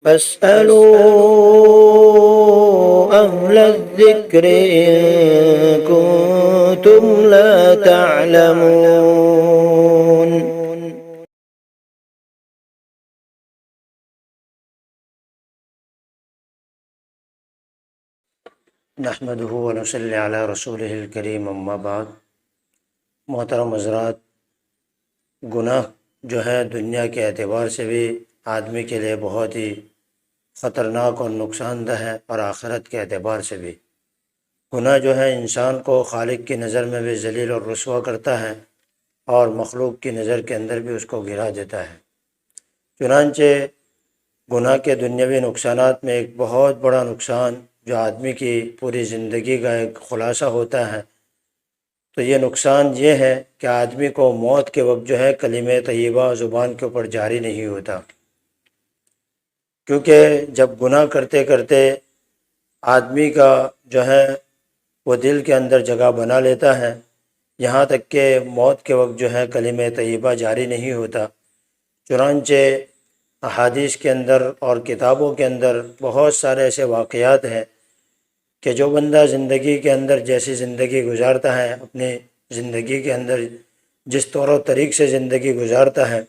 فاسألوا أهل الذكر إن كنتم لا تعلمون۔ نحمده ونصلی علی رسولہ الکریم، اما بعد۔ محترم حضرات، گناہ جو ہے دنیا کے اعتبار سے بھی آدمی کے لیے بہت ہی خطرناک اور نقصان دہ ہے، اور آخرت کے اعتبار سے بھی۔ گناہ جو ہے انسان کو خالق کی نظر میں بھی ذلیل اور رسوا کرتا ہے، اور مخلوق کی نظر کے اندر بھی اس کو گرا دیتا ہے۔ چنانچہ گناہ کے دنیاوی نقصانات میں ایک بہت بڑا نقصان جو آدمی کی پوری زندگی کا ایک خلاصہ ہوتا ہے، تو یہ نقصان یہ ہے کہ آدمی کو موت کے وقت جو ہے کلمہ طیبہ زبان کے اوپر جاری نہیں ہوتا، کیونکہ جب گناہ کرتے کرتے آدمی کا جو ہے وہ دل کے اندر جگہ بنا لیتا ہے، یہاں تک کہ موت کے وقت جو ہے کلمہ طیبہ جاری نہیں ہوتا۔ چنانچہ احادیث کے اندر اور کتابوں کے اندر بہت سارے ایسے واقعات ہیں کہ جو بندہ زندگی کے اندر جیسی زندگی گزارتا ہے، اپنی زندگی کے اندر جس طور و طریق سے زندگی گزارتا ہے،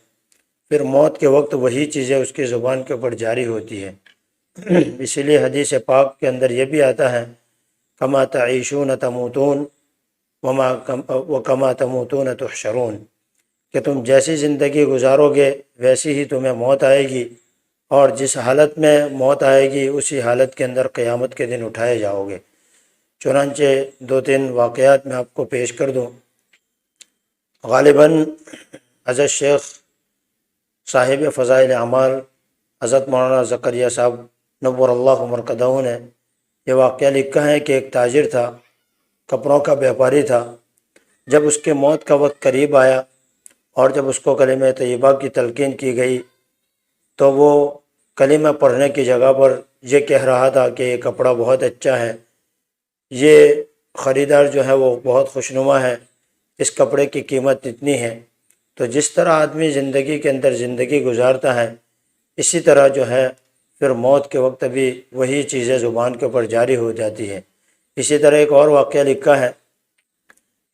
پھر موت کے وقت وہی چیزیں اس کی زبان کے اوپر جاری ہوتی ہے۔ اسی لیے حدیث پاک کے اندر یہ بھی آتا ہے، کما تعیشون تموتون وکما تموتون تحشرون، کہ تم جیسی زندگی گزارو گے ویسی ہی تمہیں موت آئے گی، اور جس حالت میں موت آئے گی اسی حالت کے اندر قیامت کے دن اٹھائے جاؤ گے۔ چنانچہ دو تین واقعات میں آپ کو پیش کر دوں۔ غالباً حضرت شیخ صاحب فضائل اعمال حضرت مولانا زکریا صاحب نور اللہ مرقدہ نے یہ واقعہ لکھا ہے کہ ایک تاجر تھا، کپڑوں کا بیپاری تھا۔ جب اس کے موت کا وقت قریب آیا اور جب اس کو کلمہ طیبہ کی تلقین کی گئی، تو وہ کلمہ پڑھنے کی جگہ پر یہ کہہ رہا تھا کہ یہ کپڑا بہت اچھا ہے، یہ خریدار جو ہے وہ بہت خوشنما ہے، اس کپڑے کی قیمت اتنی ہے۔ تو جس طرح آدمی زندگی کے اندر زندگی گزارتا ہے، اسی طرح جو ہے پھر موت کے وقت بھی وہی چیزیں زبان کے اوپر جاری ہو جاتی ہے۔ اسی طرح ایک اور واقعہ لکھا ہے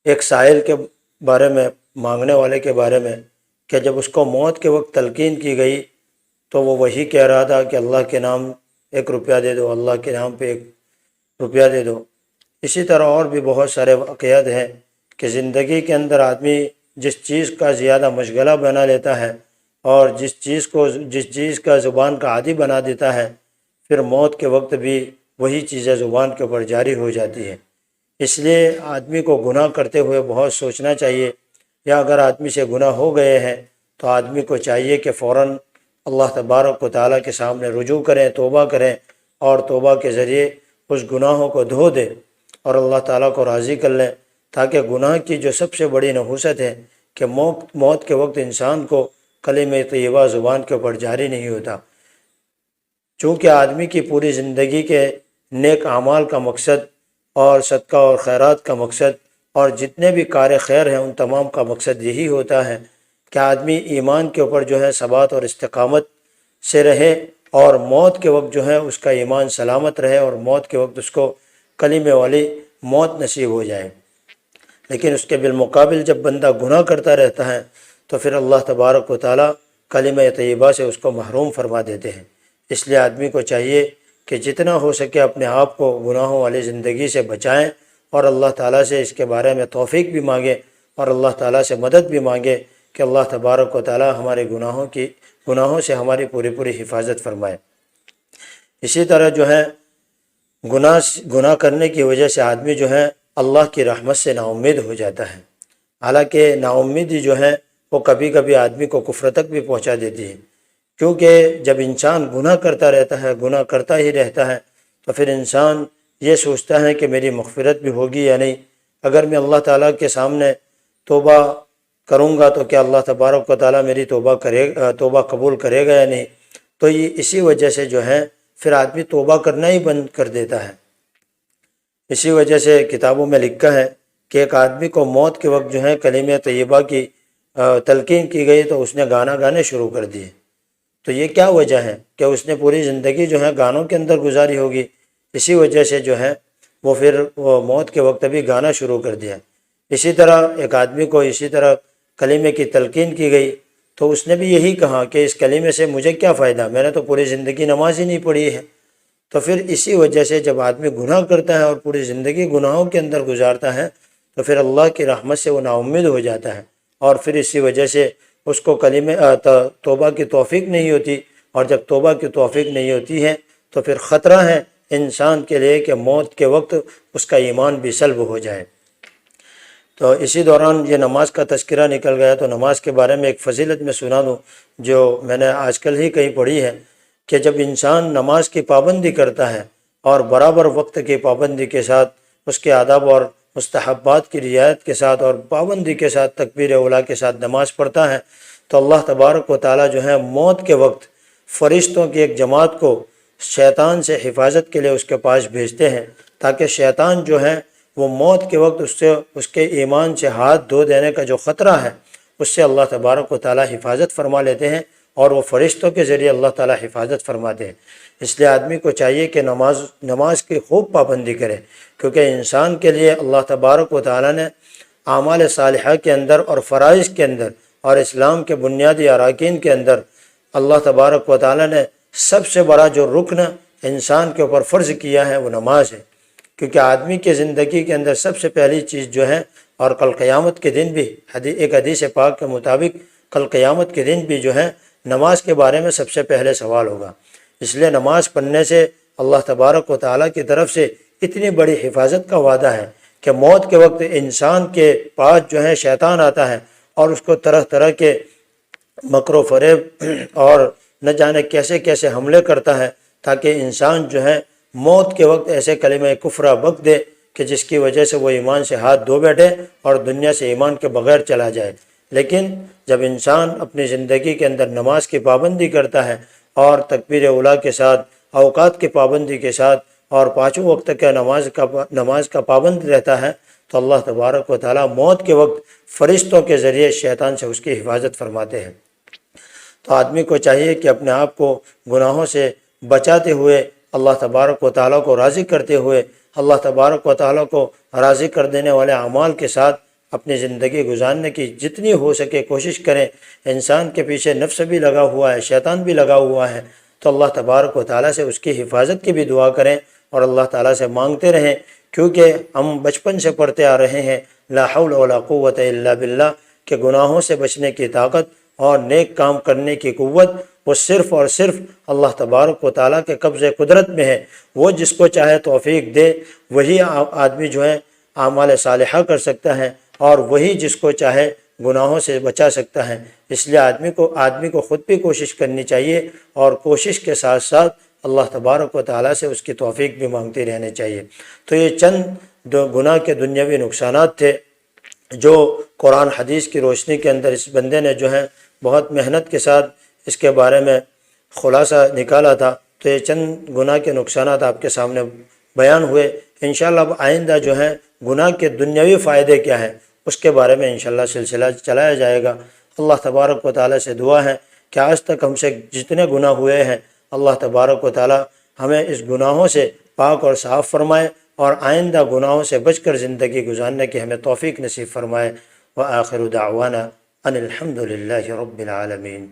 ایک سائل کے بارے میں، مانگنے والے کے بارے میں، کہ جب اس کو موت کے وقت تلقین کی گئی تو وہ وہی کہہ رہا تھا کہ اللہ کے نام 1 روپیہ دے دو، اللہ کے نام پہ 1 روپیہ دے دو۔ اسی طرح اور بھی بہت سارے واقعات ہیں کہ زندگی کے اندر آدمی جس چیز کا زیادہ مشغلہ بنا لیتا ہے اور جس چیز کا زبان کا عادی بنا دیتا ہے، پھر موت کے وقت بھی وہی چیزیں زبان کے اوپر جاری ہو جاتی ہے۔ اس لیے آدمی کو گناہ کرتے ہوئے بہت سوچنا چاہیے، یا اگر آدمی سے گناہ ہو گئے ہیں تو آدمی کو چاہیے کہ فوراً اللہ تبارک و تعالیٰ کے سامنے رجوع کریں، توبہ کریں، اور توبہ کے ذریعے اس گناہوں کو دھو دے اور اللہ تعالیٰ کو راضی کر لیں، تاکہ گناہ کی جو سب سے بڑی نحوست ہے کہ موت کے وقت انسان کو کلمہ طیبہ زبان کے اوپر جاری نہیں ہوتا۔ چونکہ آدمی کی پوری زندگی کے نیک اعمال کا مقصد اور صدقہ اور خیرات کا مقصد اور جتنے بھی کار خیر ہیں ان تمام کا مقصد یہی ہوتا ہے کہ آدمی ایمان کے اوپر جو ہے ثبات اور استقامت سے رہے، اور موت کے وقت جو ہے اس کا ایمان سلامت رہے، اور موت کے وقت اس کو کلمے والی موت نصیب ہو جائے۔ لیکن اس کے بالمقابل جب بندہ گناہ کرتا رہتا ہے تو پھر اللہ تبارک و تعالیٰ کلمہ طیبہ سے اس کو محروم فرما دیتے ہیں۔ اس لیے آدمی کو چاہیے کہ جتنا ہو سکے اپنے آپ کو گناہوں والی زندگی سے بچائیں، اور اللہ تعالیٰ سے اس کے بارے میں توفیق بھی مانگے، اور اللہ تعالیٰ سے مدد بھی مانگے کہ اللہ تبارک و تعالیٰ ہمارے گناہوں سے ہماری پوری حفاظت فرمائے۔ اسی طرح جو ہے گناہ کرنے کی وجہ سے آدمی جو ہے اللہ کی رحمت سے نا امید ہو جاتا ہے۔ حالانکہ نا امیدی جو ہے وہ کبھی کبھی آدمی کو کفر تک بھی پہنچا دیتی ہے، کیونکہ جب انسان گناہ کرتا رہتا ہے، گناہ کرتا ہی رہتا ہے، تو پھر انسان یہ سوچتا ہے کہ میری مغفرت بھی ہوگی یا نہیں، اگر میں اللہ تعالیٰ کے سامنے توبہ کروں گا تو کیا اللہ تبارک و تعالیٰ میری توبہ قبول کرے گا یا نہیں۔ تو یہ اسی وجہ سے جو ہے پھر آدمی توبہ کرنا ہی بند کر دیتا ہے۔ اسی وجہ سے کتابوں میں لکھا ہے کہ ایک آدمی کو موت کے وقت جو ہے کلمہ طیبہ کی تلقین کی گئی تو اس نے گانا گانے شروع کر دیے، تو یہ کیا وجہ ہے کہ اس نے پوری زندگی جو ہے گانوں کے اندر گزاری ہوگی، اسی وجہ سے جو ہے وہ پھر وہ موت کے وقت بھی گانا شروع کر دیا۔ اسی طرح ایک آدمی کو اسی طرح کلمے کی تلقین کی گئی تو اس نے بھی یہی کہا کہ اس کلمے سے مجھے کیا فائدہ، میں نے تو پوری زندگی نماز ہی نہیں پڑھی ہے۔ تو پھر اسی وجہ سے جب آدمی گناہ کرتا ہے اور پوری زندگی گناہوں کے اندر گزارتا ہے تو پھر اللہ کی رحمت سے وہ نا امید ہو جاتا ہے، اور پھر اسی وجہ سے اس کو توبہ کی توفیق نہیں ہوتی، اور جب توبہ کی توفیق نہیں ہوتی ہے تو پھر خطرہ ہے انسان کے لیے کہ موت کے وقت اس کا ایمان بھی سلب ہو جائے۔ تو اسی دوران یہ نماز کا تذکرہ نکل گیا تو نماز کے بارے میں ایک فضیلت میں سنا دوں جو میں نے آج کل ہی کہیں پڑھی ہے کہ جب انسان نماز کی پابندی کرتا ہے اور برابر وقت کی پابندی کے ساتھ اس کے آداب اور مستحبات کی رعایت کے ساتھ اور پابندی کے ساتھ تکبیر اولیٰ کے ساتھ نماز پڑھتا ہے تو اللہ تبارک و تعالیٰ جو ہے موت کے وقت فرشتوں کی ایک جماعت کو شیطان سے حفاظت کے لیے اس کے پاس بھیجتے ہیں، تاکہ شیطان جو ہے وہ موت کے وقت اس کے ایمان سے ہاتھ دھو دینے کا جو خطرہ ہے اس سے اللہ تبارک و تعالیٰ حفاظت فرما لیتے ہیں، اور وہ فرشتوں کے ذریعے اللہ تعالیٰ حفاظت فرماتے ہیں۔ اس لیے آدمی کو چاہیے کہ نماز کی خوب پابندی کرے، کیونکہ انسان کے لیے اللہ تبارک و تعالیٰ نے اعمال صالحہ کے اندر اور فرائض کے اندر اور اسلام کے بنیادی اراکین کے اندر اللہ تبارک و تعالیٰ نے سب سے بڑا جو رکن انسان کے اوپر فرض کیا ہے وہ نماز ہے، کیونکہ آدمی کی زندگی کے اندر سب سے پہلی چیز جو ہے، اور کل قیامت کے دن بھی ایک حدیث پاک کے مطابق کل قیامت کے دن بھی جو ہے نماز کے بارے میں سب سے پہلے سوال ہوگا۔ اس لیے نماز پڑھنے سے اللہ تبارک و تعالیٰ کی طرف سے اتنی بڑی حفاظت کا وعدہ ہے کہ موت کے وقت انسان کے پاس جو ہے شیطان آتا ہے اور اس کو طرح طرح کے مکر و فریب اور نہ جانے کیسے کیسے حملے کرتا ہے، تاکہ انسان جو ہے موت کے وقت ایسے کلمہ کفر بک دے کہ جس کی وجہ سے وہ ایمان سے ہاتھ دھو بیٹھے اور دنیا سے ایمان کے بغیر چلا جائے۔ لیکن جب انسان اپنی زندگی کے اندر نماز کی پابندی کرتا ہے اور تکبیر اولیٰ کے ساتھ، اوقات کی پابندی کے ساتھ اور پانچوں وقت کے نماز کا پابند رہتا ہے تو اللہ تبارک و تعالیٰ موت کے وقت فرشتوں کے ذریعے شیطان سے اس کی حفاظت فرماتے ہیں۔ تو آدمی کو چاہیے کہ اپنے آپ کو گناہوں سے بچاتے ہوئے اللہ تبارک و تعالیٰ کو راضی کرتے ہوئے اللہ تبارک و تعالیٰ کو راضی کر دینے والے اعمال کے ساتھ اپنی زندگی گزارنے کی جتنی ہو سکے کوشش کریں۔ انسان کے پیچھے نفس بھی لگا ہوا ہے، شیطان بھی لگا ہوا ہے، تو اللہ تبارک و تعالیٰ سے اس کی حفاظت کی بھی دعا کریں اور اللہ تعالیٰ سے مانگتے رہیں، کیونکہ ہم بچپن سے پڑھتے آ رہے ہیں لا حول ولا قوت الا باللہ کہ گناہوں سے بچنے کی طاقت اور نیک کام کرنے کی قوت وہ صرف اور صرف اللہ تبارک و تعالیٰ کے قبض قدرت میں ہے۔ وہ جس کو چاہے توفیق دے، وہی آدمی جو ہے اعمال صالحہ کر سکتا ہے، اور وہی جس کو چاہے گناہوں سے بچا سکتا ہے۔ اس لیے آدمی کو خود بھی کوشش کرنی چاہیے، اور کوشش کے ساتھ ساتھ اللہ تبارک و تعالیٰ سے اس کی توفیق بھی مانگتے رہنے چاہیے۔ تو یہ چند گناہ کے دنیاوی نقصانات تھے جو قرآن حدیث کی روشنی کے اندر اس بندے نے جو ہے بہت محنت کے ساتھ اس کے بارے میں خلاصہ نکالا تھا۔ تو یہ چند گناہ کے نقصانات آپ کے سامنے بیان ہوئے۔ انشاءاللہ اب آئندہ جو ہے گناہ کے دنیاوی فائدے کیا ہیں اس کے بارے میں انشاءاللہ سلسلہ چلایا جائے گا۔ اللہ تبارک و تعالیٰ سے دعا ہے کہ آج تک ہم سے جتنے گناہ ہوئے ہیں اللہ تبارک و تعالیٰ ہمیں اس گناہوں سے پاک اور صاف فرمائے، اور آئندہ گناہوں سے بچ کر زندگی گزارنے کی ہمیں توفیق نصیب فرمائے۔ وآخر دعوانا ان الحمد للہ رب العالمین۔